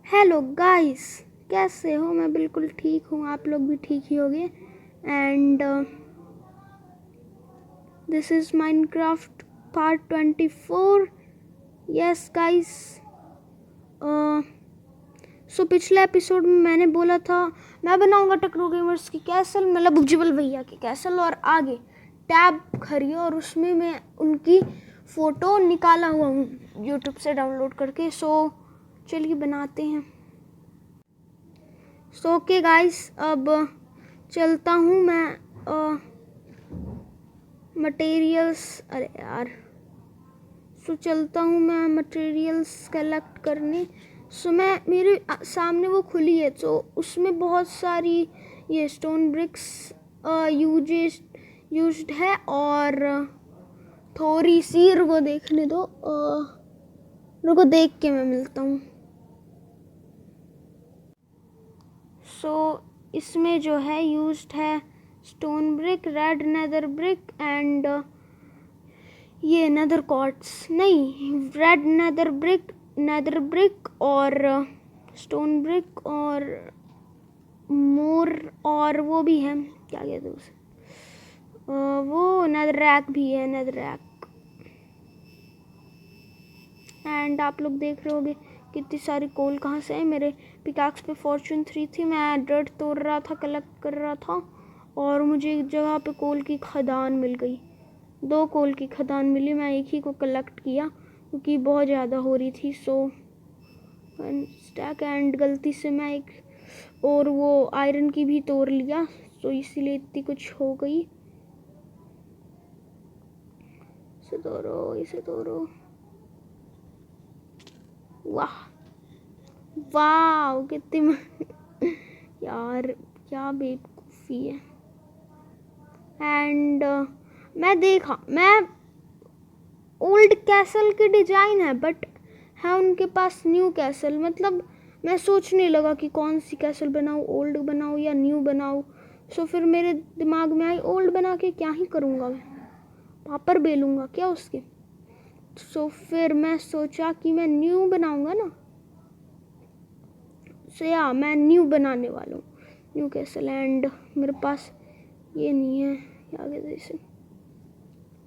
Hello guys, कैसे हो? मैं बिल्कुल ठीक हूँ, आप लोग भी ठीक ही होंगे। And this is Minecraft part 24। Yes guys, so पिछले एपिसोड में मैंने बोला था मैं बनाऊंगा टेक्नो गेमर्स की कैसल, मतलब उज्जवल भैया की कैसल, और आगे टैब खरीदो और उसमें मैं उनकी फ़ोटो निकाला हुआ हूँ यूट्यूब से डाउनलोड करके। सो चलिए बनाते हैं। सो ओके गाइस, अब चलता हूँ मैं मटेरियल्स, अरे यार, चलता हूँ मैं मटेरियल्स कलेक्ट करने। मैं मेरे सामने वो खुली है, तो उसमें बहुत सारी ये स्टोन ब्रिक्स यूज्ड है, और थोड़ी सी रुको देखने दो, रुको देख के मैं मिलता हूँ। इसमें जो है यूज्ड है stone brick, red nether brick and ये नेदर क्वार्ट्स, नहीं, रेड नेदर ब्रिक और स्टोन ब्रिक और मोर, और वो भी है, क्या कहते हैं उसे, वो नेदर रैक भी है, नेदर रैक। एंड आप लोग देख रहे होंगे कितनी सारी कोल कहाँ से है। मेरे पिकाक्स पे फॉर्चून 3 थी, मैं डर्ट तोड़ रहा था, कलेक्ट कर रहा था, और मुझे एक जगह पे कोल की खदान मिल गई। 2 कोल की खदान मिली, मैं एक ही को कलेक्ट किया क्योंकि बहुत ज़्यादा हो रही थी। सो स्टैक, एंड गलती से मैं एक और वो आयरन की भी तोड़ लिया, तो इसीलिए इतनी कुछ हो गई। इसे तोड़ो। वाह वाह, कितनी यार, क्या बेवकूफ़ी है। एंड मैं ओल्ड कैसल की डिज़ाइन है, बट है उनके पास न्यू कैसल। मतलब मैं सोचने लगा कि कौन सी कैसल बनाऊँ, ओल्ड बनाऊँ या न्यू बनाऊँ। सो फिर मेरे दिमाग में आई ओल्ड बना के क्या ही करूँगा, मैं पापड़ बेलूँगा क्या उसके। सो फिर मैं सोचा कि मैं न्यू बनाऊँगा ना। सो या मैं न्यू बनाने वाला हूँ, न्यू कैसल। एंड मेरे पास ये नहीं है, क्या कहते हैं इसे,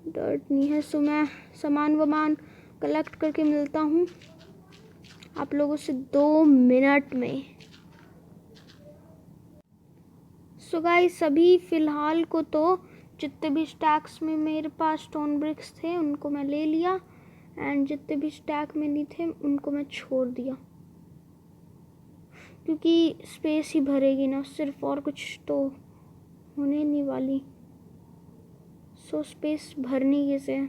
डर्ट नहीं है। सो मैं सामान कलेक्ट करके मिलता हूँ आप लोगों से 2 मिनट में। सो गाइस, अभी फ़िलहाल को तो जितने भी स्टैक्स में मेरे पास स्टोन ब्रिक्स थे उनको मैं ले लिया, एंड जितने भी स्टैक में नहीं थे उनको मैं छोड़ दिया, क्योंकि स्पेस ही भरेगी ना सिर्फ, और कुछ तो होने नहीं वाली। सो स्पेस भरनी कैसे है।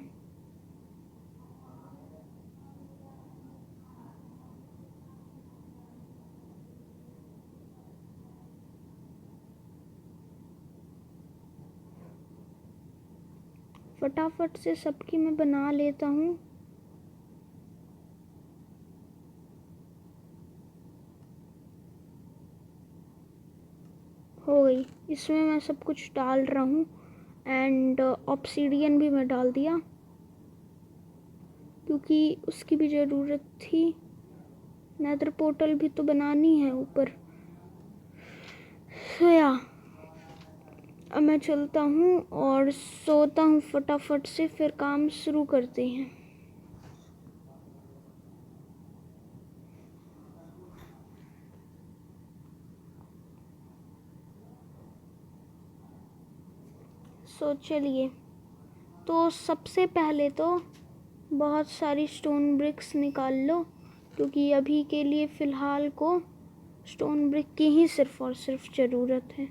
फटाफट से सबकी मैं बना लेता हूँ। हो गई, इसमें मैं सब कुछ डाल रहा हूँ, एंड ऑब्सीडियन भी मैं डाल दिया क्योंकि उसकी भी ज़रूरत थी। नेदर पोर्टल भी तो बनानी है ऊपर। या अब मैं चलता हूँ और सोता हूँ फटाफट से, फिर काम शुरू करते हैं। चलिए, तो सबसे पहले तो बहुत सारी स्टोन ब्रिक्स निकाल लो, क्योंकि अभी के लिए फ़िलहाल को स्टोन ब्रिक की ही सिर्फ और सिर्फ ज़रूरत है।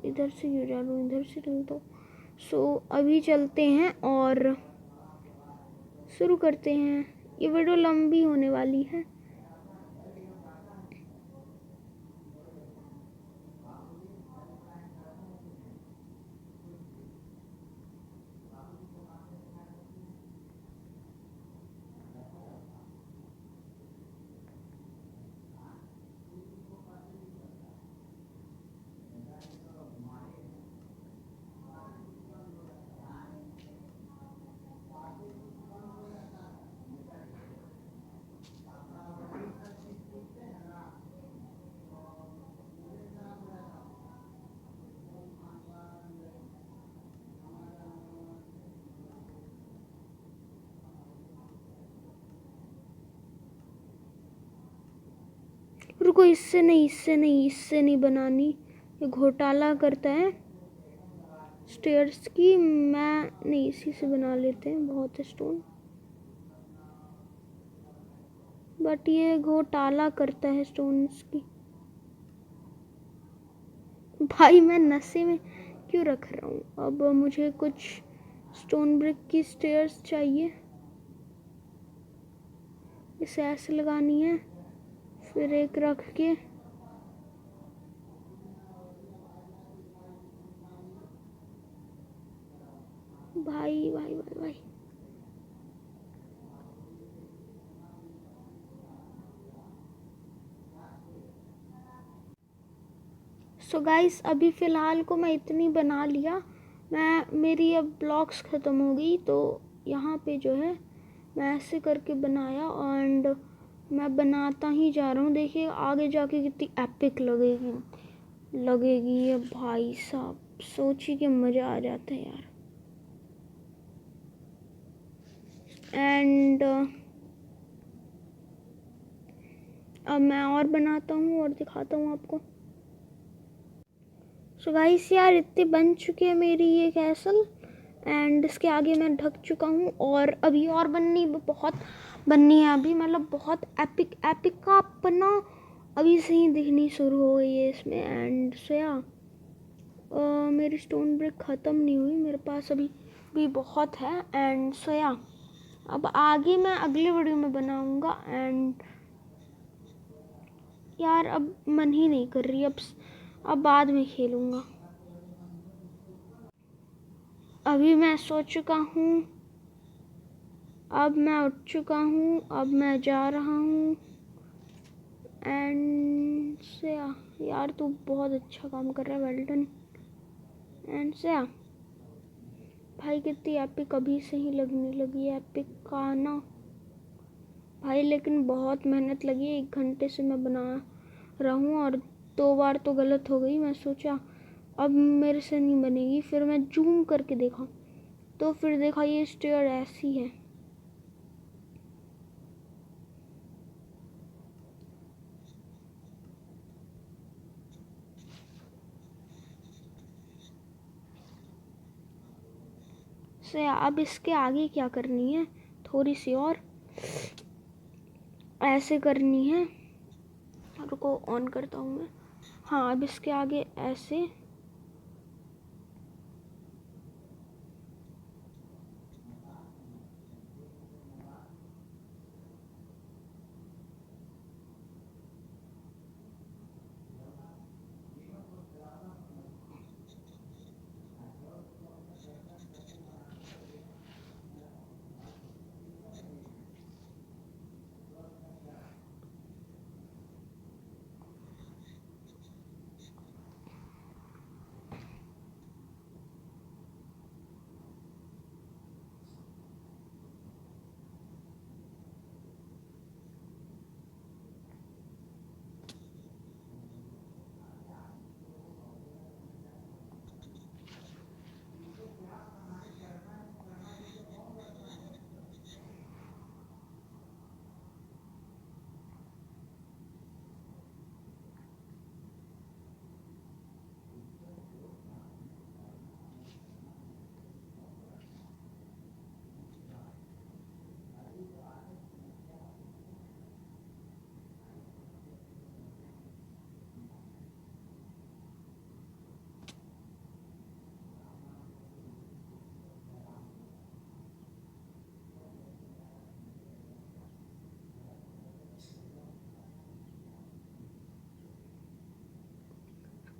इधर से क्यों जा रहा हूँ, इधर से चल दो। अभी चलते हैं और शुरू करते हैं। ये वीडियो लंबी होने वाली है। रुको, इससे नहीं बनानी, ये घोटाला करता है स्टेयर्स की। मैं नहीं, इसी से बना लेते हैं, बहुत है स्टोन। बट ये घोटाला करता है स्टोन्स की। भाई मैं नशे में क्यों रख रहा हूँ। अब मुझे कुछ स्टोन ब्रिक की स्टेयर्स चाहिए। इसे ऐसे लगानी है, फिर एक रख के भाई भाई भाई भाई। सो गाइस, अभी फ़िलहाल को मैं इतनी बना लिया। मेरी अब ब्लॉक्स ख़त्म हो गई, तो यहाँ पे जो है मैं ऐसे करके बनाया एंड मैं बनाता ही जा रहा हूँ। देखिए आगे जाके कितनी एपिक लगेगी ये। भाई साहब सोची के मज़ा आ जाता है यार। एंड अब मैं और बनाता हूँ और दिखाता हूँ आपको। सो गाइस यार, इतने बन चुके हैं मेरी ये कैसल एंड इसके आगे मैं ढक चुका हूँ। और अभी और बहुत बननी है अभी, मतलब बहुत एपिक का पन्ना अभी से ही दिखनी शुरू हो गई है इसमें। एंड सो या मेरी स्टोन ब्रिक ख़त्म नहीं हुई, मेरे पास अभी भी बहुत है। एंड सो या अब आगे मैं अगले वीडियो में बनाऊँगा। एंड यार अब मन ही नहीं कर रही, अब बाद में खेलूँगा। अभी मैं सो चुका हूँ, अब मैं उठ चुका हूँ, अब मैं जा रहा हूँ। एंड से यार तू बहुत अच्छा काम कर रहा है, वेल डन। एंड से भाई कितनी एपिक अभी से ही लगने लगी है, एपिक का ना भाई। लेकिन बहुत मेहनत लगी है, 1 घंटे से मैं बना रहा हूँ और 2 बार तो गलत हो गई। मैं सोचा अब मेरे से नहीं बनेगी, फिर मैं जूम करके देखा तो फिर देखा ये स्टेयर ऐसी है। से अब इसके आगे क्या करनी है, थोड़ी सी और ऐसे करनी है। रुको ऑन करता हूँ मैं। हाँ अब इसके आगे ऐसे।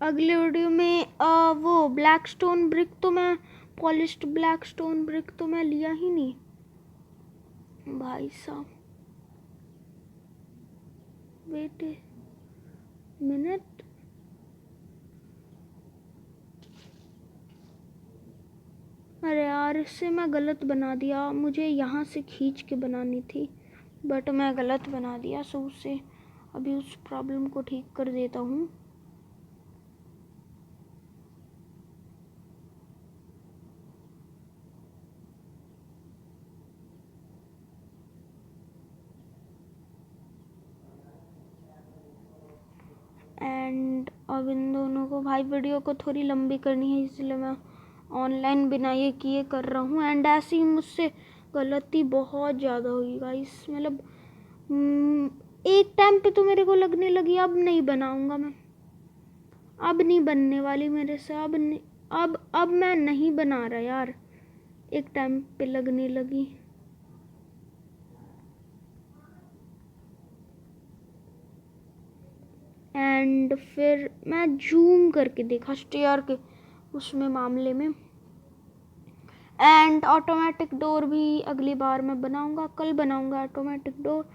अगले वीडियो में वो ब्लैक स्टोन ब्रिक तो मैं पॉलिश्ड ब्लैक स्टोन ब्रिक तो मैं लिया ही नहीं भाई साहब। वेट मिनट, अरे यार इससे मैं गलत बना दिया, मुझे यहाँ से खींच के बनानी थी बट मैं गलत बना दिया। सो उससे अभी उस प्रॉब्लम को ठीक कर देता हूँ। एंड अब इन दोनों को भाई वीडियो को थोड़ी लंबी करनी है, इसलिए मैं ऑनलाइन बिना ये किए कर रहा हूँ। एंड ऐसी मुझसे गलती बहुत ज़्यादा हुई गाइस, मतलब एक टाइम पे तो मेरे को लगने लगी अब नहीं बनाऊँगा मैं, अब नहीं बनने वाली मेरे से, अब नहीं, अब मैं नहीं बना रहा यार, एक टाइम पे लगने लगी। एंड फिर मैं जूम करके देखा स्टेयर के उसमें मामले में। एंड ऑटोमेटिक डोर भी अगली बार मैं बनाऊंगा, कल बनाऊंगा ऑटोमेटिक डोर,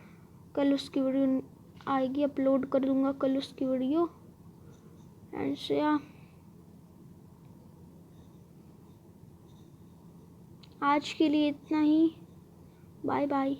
कल उसकी वीडियो आएगी, अपलोड कर दूंगा कल उसकी वीडियो। एंड से आज के लिए इतना ही, बाय बाय।